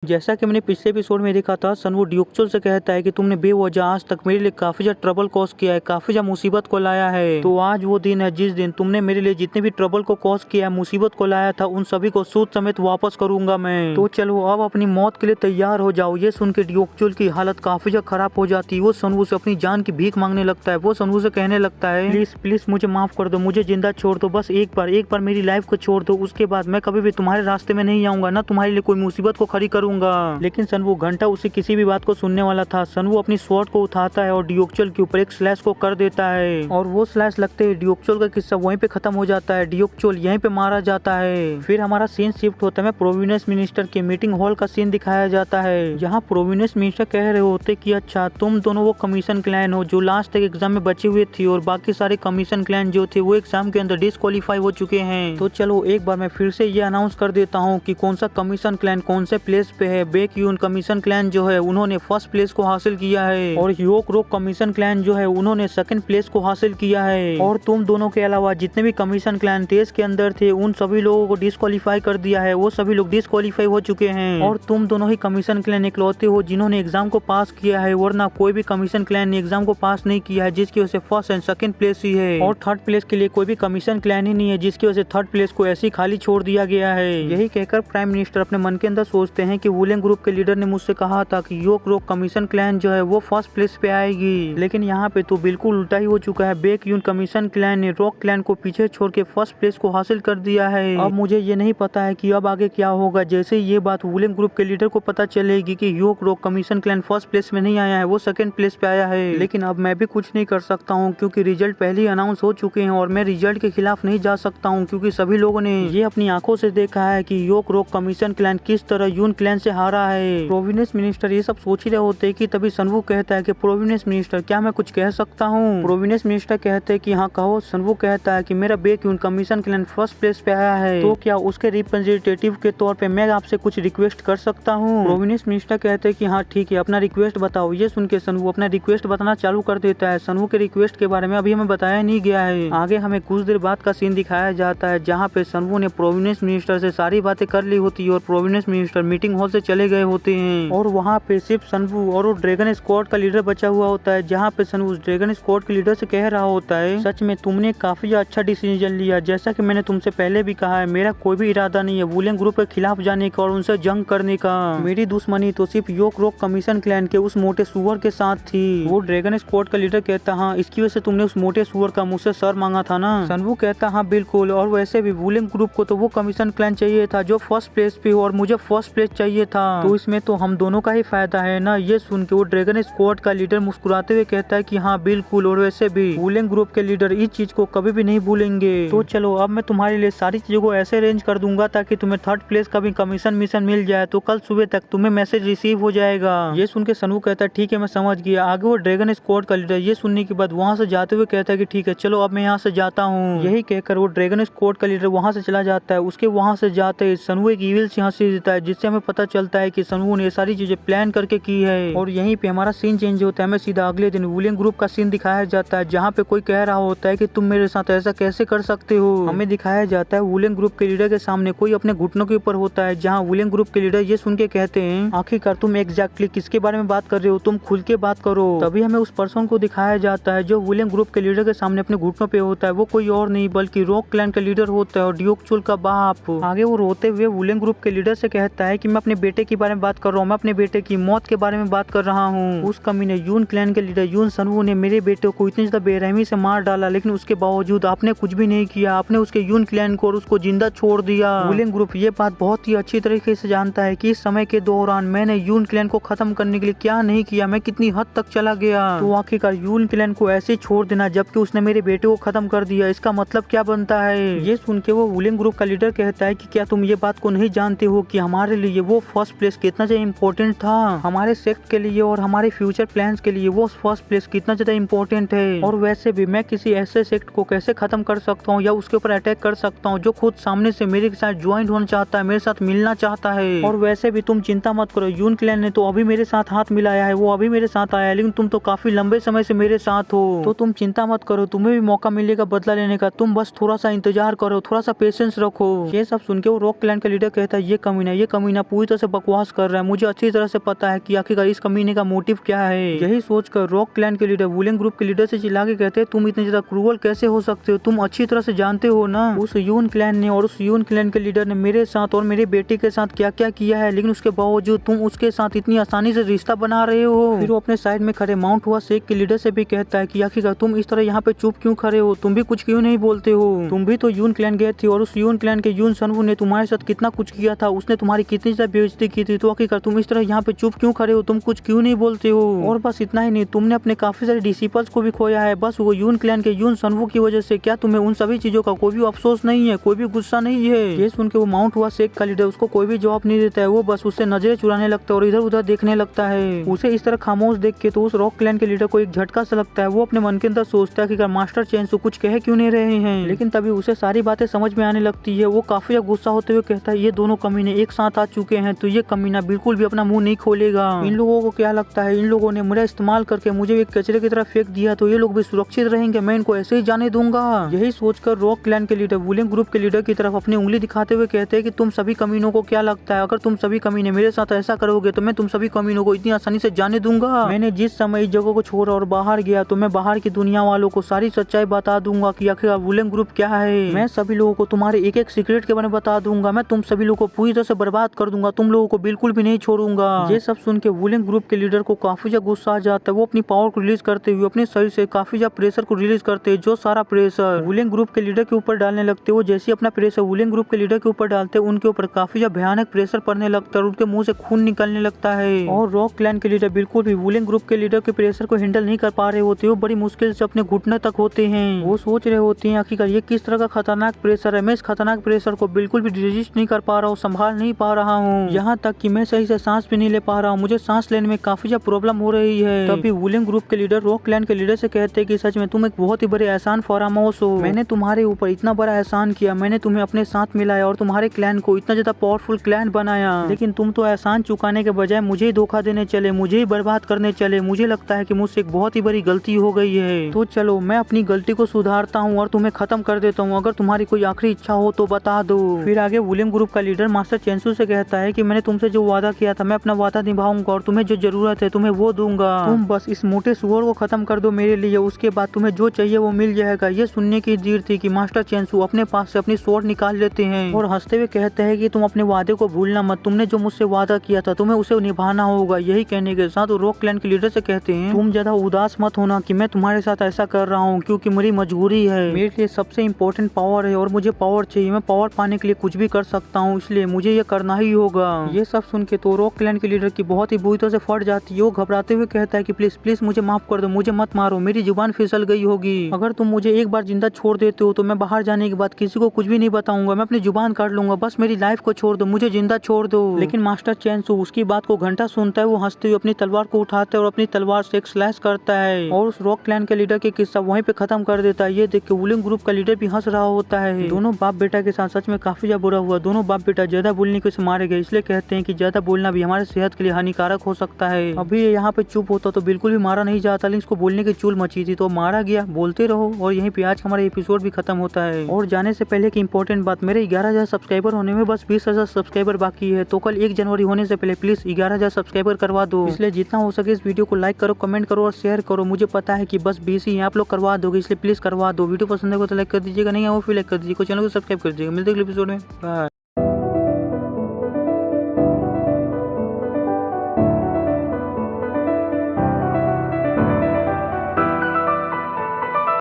जैसा कि मैंने पिछले एपिसोड में देखा था, सनवू ड्यूक्चुल से कहता है कि तुमने बेवजह आज तक मेरे लिए काफी ज्यादा ट्रबल कॉज किया है, काफी ज्यादा मुसीबत को लाया है। तो आज वो दिन है जिस दिन तुमने मेरे लिए जितने भी ट्रबल को कॉज किया है, मुसीबत को लाया था, उन सभी को सूद समेत वापस करूंगा मैं। तो चलो अब अपनी मौत के लिए तैयार हो जाओ। ये सुन के ड्यूक्चुल की हालत काफी ज्यादा खराब हो जाती है। वो सनवू से अपनी जान की भीख मांगने लगता है। वो सनवू से कहने लगता है, प्लीज प्लीज मुझे माफ कर दो, मुझे जिंदा छोड़ दो, बस एक बार मेरी लाइफ को छोड़ दो। उसके बाद मैं कभी भी तुम्हारे रास्ते में नहीं आऊंगा, ना तुम्हारे लिए कोई मुसीबत को खड़ी करूंगा। लेकिन सनवू घंटा उसे किसी भी बात को सुनने वाला था। सनवू अपनी स्वॉर्ड को उठाता है और ड्यूक्चुल के ऊपर एक स्लैश को कर देता है और वो स्लैश लगते ही ड्यूक्चुल का किस्सा वहीं पे खत्म हो जाता है। ड्यूक्चुल यहीं पे मारा जाता है। फिर हमारा सीन शिफ्ट होता है, प्रोविनेंस मिनिस्टर के मीटिंग हॉल का सीन दिखाया जाता है, जहाँ प्रोविनेंस मिनिस्टर कह रहे होते कि अच्छा तुम दोनों वो कमीशन क्लैन हो जो लास्ट तक एग्जाम में बचे हुए थी और बाकी सारे कमीशन क्लैन जो थे वो एग्जाम के अंदर डिस्क्वालीफाई हो चुके हैं। तो चलो एक बार मैं फिर से ये अनाउंस कर देता हूँ कि कौन सा कमीशन क्लैन कौन से प्लेस पे है। बेकयून कमीशन क्लैन जो है उन्होंने फर्स्ट प्लेस को हासिल किया है और योक रोक कमीशन क्लैन जो है उन्होंने सेकंड प्लेस को हासिल किया है। और तुम दोनों के अलावा जितने भी कमीशन क्लैन टेस्ट के अंदर थे उन सभी लोगों को डिस्क्वालीफाई कर दिया है। वो सभी लोग डिस्क्वालीफाई हो चुके हैं और तुम दोनों ही कमीशन क्लैन इकलौते हो जिन्होंने एग्जाम को पास किया है, वरना कोई भी कमीशन क्लैन ने एग्जाम को पास नहीं किया है, जिसकी वजह से फर्स्ट एंड सेकंड प्लेस ही है और थर्ड प्लेस के लिए कोई भी कमीशन क्लैन ही नहीं है, जिसकी वजह से थर्ड प्लेस को ऐसे ही खाली छोड़ दिया गया है। यही कहकर प्राइम मिनिस्टर अपने मन के अंदर सोचते हैं कि वुलेंग ग्रुप के लीडर ने मुझसे कहा था कि योक रोक कमीशन क्लैन जो है वो फर्स्ट प्लेस पे आएगी, लेकिन यहाँ पे तो बिल्कुल उल्टा ही हो चुका है। बेकयून कमीशन क्लैन ने रॉक क्लैन को पीछे छोड़ के फर्स्ट प्लेस को हासिल कर दिया है। अब मुझे ये नहीं पता है कि अब आगे क्या होगा। जैसे ये बात वुलेंग ग्रुप के लीडर को पता चलेगी कि योक रोक कमीशन क्लैन फर्स्ट प्लेस में नहीं आया है, वो सेकंड प्लेस पे आया है, लेकिन अब मैं भी कुछ नहीं कर सकता हूँ क्योंकि रिजल्ट पहले ही अनाउंस हो चुके हैं और मैं रिजल्ट के खिलाफ नहीं जा सकता हूँ क्योंकि सभी लोगों ने ये अपनी आंखों से देखा है कि योक रोक कमीशन क्लैन किस तरह यून क्लैन से हारा है। प्रोविनेंस मिनिस्टर ये सब सोच ही रहे होते कि तभी सनवू कहता है कि प्रोविनेंस मिनिस्टर क्या मैं कुछ कह सकता हूँ। प्रोविनेंस मिनिस्टर कहते हैं कि हाँ कहो। सनवू कहता है कि मेरा बेकयून कमीशन क्लैन फर्स्ट प्लेस पे आया है, तो क्या उसके रिप्रेजेंटेटिव के तौर पे मैं आपसे कुछ रिक्वेस्ट कर सकता हूँ। प्रोविनेंस मिनिस्टर कहते हैं कि हाँ ठीक है, अपना रिक्वेस्ट बताओ। ये सुन के सनवू अपना रिक्वेस्ट बताना चालू कर देता है। सनवू के रिक्वेस्ट के बारे में अभी हमें बताया नहीं गया है। आगे हमें कुछ देर बाद का सीन दिखाया जाता है जहाँ पे सनवू ने प्रोविनेंस मिनिस्टर से सारी बातें कर ली होती है और प्रोविनेंस मिनिस्टर मीटिंग हॉल से चले गए होते हैं और वहाँ पे सिर्फ सनवू और वो ड्रैगन स्क्वाड का लीडर बचा हुआ होता है, जहाँ पे सनवू ड्रैगन स्क्वाड के लीडर से कह रहा होता है, सच में तुमने काफी अच्छा डिसीजन लिया। जैसा कि मैंने तुमसे पहले भी कहा है, मेरा कोई भी इरादा नहीं है वुलेंग ग्रुप के खिलाफ जाने का और उनसे जंग करने का। मेरी दुश्मनी तो सिर्फ योक रोक कमीशन क्लैन के उस मोटे सुअर के साथ थी। वो ड्रैगन स्क्वाड का लीडर कहता हाँ इसकी वजह से तुमने उस मोटे सुअर का मुझसे सर मांगा था ना। सनवू कहता हाँ बिल्कुल, और वैसे भी वुलेंग ग्रुप को तो वो कमीशन क्लैन चाहिए था जो फर्स्ट प्लेस पे हो और मुझे फर्स्ट प्लेस चाहिए था, तो इसमें तो हम दोनों का ही फायदा है ना। ये सुन के वो ड्रैगन स्क्वाड का लीडर मुस्कुराते हुए कहता है कि हाँ बिल्कुल, और वैसे भी वुलेंग ग्रुप के लीडर इस चीज को कभी भी नहीं भूलेंगे। तो चलो अब मैं तुम्हारे लिए सारी चीजों को ऐसे अरेंज कर दूंगा ताकि तुम्हें थर्ड प्लेस का भी कमीशन मिशन मिल जाए, तो कल सुबह तक तुम्हें मैसेज रिसीव हो जाएगा। ये सुन के सनवू कहता है ठीक है मैं समझ गया। आगे वो ड्रैगन स्क्वाड का लीडर ये सुनने के बाद वहाँ से जाते हुए कहता है कि ठीक है चलो अब मैं यहाँ से जाता हूँ। यही कहकर वो ड्रैगन स्क्वाड का लीडर वहाँ से चला जाता है। उसके वहाँ से जाते ही सनवू एक ईविल सी हंसी देता है, जिससे हमें पता चलता है कि सनवू ने ये सारी चीजें प्लान करके की है। और यहीं पे हमारा सीन चेंज होता है, हमें सीधा अगले दिन वुलेंग ग्रुप का सीन दिखाया जाता है, जहाँ पे कोई कह रहा होता है कि तुम मेरे साथ ऐसा कैसे कर सकते हो। हमें दिखाया जाता है वुलेंग ग्रुप के लीडर के सामने कोई अपने घुटनों के ऊपर होता है, जहाँ वुलेंग ग्रुप के लीडर ये सुन के कहते हैं आखिरकार तुम एग्जैक्टली किसके बारे में बात कर रहे हो, तुम खुल के बात करो। तभी हमें उस पर्सन को दिखाया जाता है जो वुलेंग ग्रुप के लीडर के सामने अपने घुटनों पे होता है। वो कोई और नहीं बल्कि रॉक क्लैन का लीडर होता है और ड्यूक्चुल का बाप। आगे वो रोते हुए वुलेंग ग्रुप के लीडर से कहता है कि मैं अपने बेटे के बारे में बात कर रहा हूँ, मैं अपने बेटे की मौत के बारे में बात कर रहा हूँ। उस कमीने यून क्लैन के लीडर यून सनवू ने मेरे बेटे को इतनी ज्यादा बेरहमी से मार डाला, लेकिन उसके बावजूद आपने कुछ भी नहीं किया। आपने उसके यून क्लैन को और उसको जिंदा छोड़ दिया। वुलेंग ग्रुप ये बात बहुत ही अच्छी तरीके से जानता है कि इस समय के दौरान मैंने यून क्लैन को खत्म करने के लिए क्या नहीं किया, मैं कितनी हद तक चला गया। तो आखिरकार यून क्लैन को ऐसे छोड़ देना जबकि उसने मेरे बेटे को खत्म कर दिया, इसका मतलब क्या बनता है। ये सुन के वो वुलेंग ग्रुप का लीडर कहता है कि क्या तुम ये बात को नहीं जानते हो कि हमारे लिए वो फर्स्ट प्लेस कितना ज्यादा इम्पोर्टेंट था, हमारे सेक्ट के लिए और हमारे फ्यूचर प्लान्स के लिए वो फर्स्ट प्लेस कितना ज्यादा इम्पोर्टेंट है। और वैसे भी मैं किसी ऐसे सेक्ट को कैसे खत्म कर सकता हूँ या उसके ऊपर अटैक कर सकता हूँ जो खुद सामने से मेरे साथ ज्वाइन होना चाहता है, मेरे साथ मिलना चाहता है। और वैसे भी तुम चिंता मत करो, यून क्लैन ने तो अभी मेरे साथ हाथ मिलाया है, वो अभी मेरे साथ आया है, लेकिन तुम तो काफी लंबे समय से मेरे साथ हो, तो तुम चिंता मत करो, तुम्हें भी मौका मिलेगा बदला लेने का, तुम बस थोड़ा सा इंतजार करो, थोड़ा सा पेशेंस रखो। ये सब सुन के वो रॉक क्लैन का लीडर कहता है ये कमीना पूरी तरह से बकवास कर रहा है, मुझे अच्छी तरह से पता है कि आखिरकार इस कमीने का मोटिव क्या है। यही सोचकर रॉक क्लैन के लीडर वुलिंग ग्रुप के लीडर से चिल्ला के कहते हैं, तुम इतने ज्यादा क्रूअल कैसे हो सकते हो, तुम अच्छी तरह से जानते हो ना उस यून क्लैन ने और उस यून क्लैन के लीडर ने मेरे साथ और मेरे बेटे के साथ क्या क्या किया है, लेकिन उसके बावजूद तुम उसके साथ इतनी आसानी से रिश्ता बना रहे हो। फिर वो अपने साइड में खड़े माउंट हुआ शेख के लीडर से भी कहता है कि आखिरकार तुम इस तरह यहाँ पे चुप क्यों खड़े हो, तुम भी कुछ क्यों नहीं बोलते हो, तुम भी तो यून क्लैन गए थे और उस यून क्लैन के यून सनवू ने तुम्हारे साथ कितना कुछ किया था, उसने तुम्हारी कितनी ज्यादा बेइज्जती की थी, तो आखिरकार तुम इस तरह यहाँ पे चुप क्यों खड़े हो, तुम कुछ क्यों नहीं बोलते हो। और बस इतना ही नहीं, तुमने अपने काफी सारे डिसिपल्स को भी खोया है, बस वो यून क्लैन के यून सनवू की वजह से। क्या तुम्हें उन सभी चीजों का कोई भी अफसोस नहीं है, कोई भी गुस्सा नहीं है। ये सुन के वो माउंट हुआ शेख का लीडर उसको कोई भी जवाब नहीं देता है, वो बस उससे नजरें चुराने लगता है और इधर उधर देखने लगता है। उसे इस तरह खामोश देख के तो उस रॉक क्लैन के लीडर को एक झटका सा लगता है। वो अपने मन के अंदर सोचता है कि मास्टर चेंसू कुछ कह क्यों नहीं रहे हैं, लेकिन तभी उसे सारी बातें समझ में आने लगती है। वो काफी गुस्सा होते हुए कहता है, ये दोनों कमीने एक साथ आ चुके हैं तो ये कमीना बिल्कुल भी अपना मुंह नहीं खोलेगा। इन लोगों को क्या लगता है, इन लोगों ने मेरा इस्तेमाल करके मुझे एक कचरे की तरह फेंक दिया तो ये लोग भी सुरक्षित रहेंगे, मैं इनको ऐसे ही जाने दूंगा। यही सोचकर रॉक क्लैन के लीडर वुलिंग ग्रुप के लीडर की तरफ अपनी उंगली दिखाते हुए कहते हैं कि तुम सभी कमीनों को क्या लगता है, अगर तुम सभी कमीने मेरे साथ ऐसा करोगे तो मैं तुम सभी कमीनों को इतनी आसानी से जाने दूंगा। मैंने जिस समय इस जगह को छोड़ा और बाहर गया तो मैं बाहर की दुनिया वालों को सारी सच्चाई बता दूंगा कि आखिर वुलिंग ग्रुप क्या है। मैं सभी लोगों को तुम्हारे एक एक सीक्रेट के बारे में बता दूंगा, मैं तुम सभी लोगों को पूरी तरह से बर्बाद कर दूंगा, तुम लोगों को बिल्कुल भी नहीं छोड़ूंगा। ये सब सुन के वुलिंग ग्रुप के लीडर को काफी ज्यादा गुस्सा आ जाता है। वो अपनी पावर को रिलीज करते हुए अपने शरीर से काफी ज्यादा प्रेशर को रिलीज करते हैं, जो सारा प्रेशर वुलिंग ग्रुप के लीडर के ऊपर डालने लगते हैं। वो जैसे अपना प्रेशर वुलिंग ग्रुप के लीडर के ऊपर डालते हैं, उनके ऊपर काफी ज्यादा भयानक प्रेशर पड़ने लगता है और उनके मुंह से खून निकलने लगता है। और रॉक क्लैन के लीडर बिल्कुल भी वुलिंग ग्रुप के लीडर के प्रेशर को हैंडल नहीं कर पा रहे होते, वो बड़ी मुश्किल से अपने घुटने तक होते हैं। वो सोच रहे होते हैं आखिरकार ये किस तरह का खतरनाक प्रेशर है, मैं इस खतरनाक प्रेशर को बिल्कुल भी रेजिस्ट नहीं कर पा रहा हूँ, संभाल नहीं पा रहा हूँ, यहाँ तक कि मैं सही से सांस भी नहीं ले पा रहा हूँ, मुझे सांस लेने में काफी ज्यादा प्रॉब्लम हो रही है। तभी वुलिंग ग्रुप के लीडर रॉक क्लैन के लीडर से कहते हैं कि सच में तुम एक बहुत ही बड़े एहसान फरामोश हो, मैंने तुम्हारे ऊपर इतना बड़ा एहसान किया, मैंने तुम्हें अपने साथ मिलाया और तुम्हारे क्लैन को इतना ज्यादा पावरफुल क्लैन बनाया, लेकिन तुम तो एहसान चुकाने के बजाय मुझे ही धोखा देने चले, मुझे ही बर्बाद करने चले। मुझे लगता है कि मुझसे एक बहुत ही बड़ी गलती हो गई है, तो चलो मैं अपनी गलती को सुधारता हूँ और तुम्हें खत्म कर देता हूँ, अगर तुम्हारी कोई आखिरी इच्छा हो तो बता दो। फिर आगे वुलिंग ग्रुप का लीडर मास्टर चेंसू से कहता है कि मैंने तुमसे जो वादा किया था मैं अपना वादा निभाऊंगा और तुम्हें जो जरूरत है तुम्हें वो दूंगा, तुम बस इस मोटे सुअर को खत्म कर दो मेरे लिए, उसके बाद तुम्हें जो चाहिए वो मिल जाएगा। ये सुनने की देर थी कि मास्टर चेंसू अपने पास से अपनी स्वॉर्ड निकाल लेते हैं और हंसते हुए कहते हैं कि तुम अपने वादे को भूलना मत, तुमने जो मुझसे वादा किया था तुम्हें उसे निभाना होगा। यही कहने के साथ रॉक क्लैन के लीडर से कहते हैं, तुम ज्यादा उदास मत होना कि मैं तुम्हारे साथ ऐसा कर रहा हूँ, क्योंकि मेरी मजबूरी है, मेरे लिए सबसे इम्पोर्टेंट पावर है और मुझे पावर चाहिए, मैं पावर पाने के लिए कुछ भी कर सकता हूँ, इसलिए मुझे ये करना ही होगा। ये सब सुन के तो रॉक क्लैन के लीडर की बहुत ही बुरी तरह से फट जाती है। वो घबराते हुए कहता है कि प्लीज प्लीज मुझे माफ कर दो, मुझे मत मारो, मेरी जुबान फिसल गई होगी, अगर तुम मुझे एक बार जिंदा छोड़ देते हो तो मैं बाहर जाने के बाद किसी को कुछ भी नहीं बताऊंगा, मैं अपनी जुबान काट लूंगा, बस मेरी लाइफ को छोड़ दो, मुझे जिंदा छोड़ दो। लेकिन मास्टर चेंसू उसकी बात को घंटा सुनता है, वो हंसते हुए अपनी तलवार को उठाता है और अपनी तलवार से एक स्लैश करता है और उस रॉक क्लैन के लीडर के किस्सा वहीं पे खत्म कर देता है। ये देख के वुलिंग ग्रुप का लीडर भी हंस रहा होता है। दोनों बाप बेटा के साथ सच में काफी ज्यादा बुरा हुआ, दोनों बाप बेटा ज्यादा बोलने के से मारे गए, इसलिए कहते हैं कि ज्यादा बोलना भी हमारे सेहत के लिए हानिकारक हो सकता है। अभी यहाँ पे चुप होता तो बिल्कुल भी मारा नहीं जाता, लेकिन इसको बोलने की चूल मची थी तो मारा गया। बोलते रहो। और यहीं पे आज का हमारा एपिसोड भी खत्म होता है। और जाने से पहले की इंपॉर्टेंट बात, मेरे 11,000 सब्सक्राइबर होने में बस 20,000 सब्सक्राइबर बाकी है, तो कल 1 जनवरी होने से पहले प्लीज 11,000 सब्सक्राइबर करवा दो। इसलिए जितना हो सके इस वीडियो को लाइक करो, कमेंट करो और शेयर करो। मुझे पता है कि बस 20 ही आप लोग करवा दोगे, इसलिए प्लीज करवा दो। वीडियो पसंद है तो लाइक कर दीजिएगा, नहीं है वो फिर लाइक कर दीजिए, चैनल को सब्सक्राइब कर दीजिएगा। मिलते हैं अगले एपिसोड में, बाय।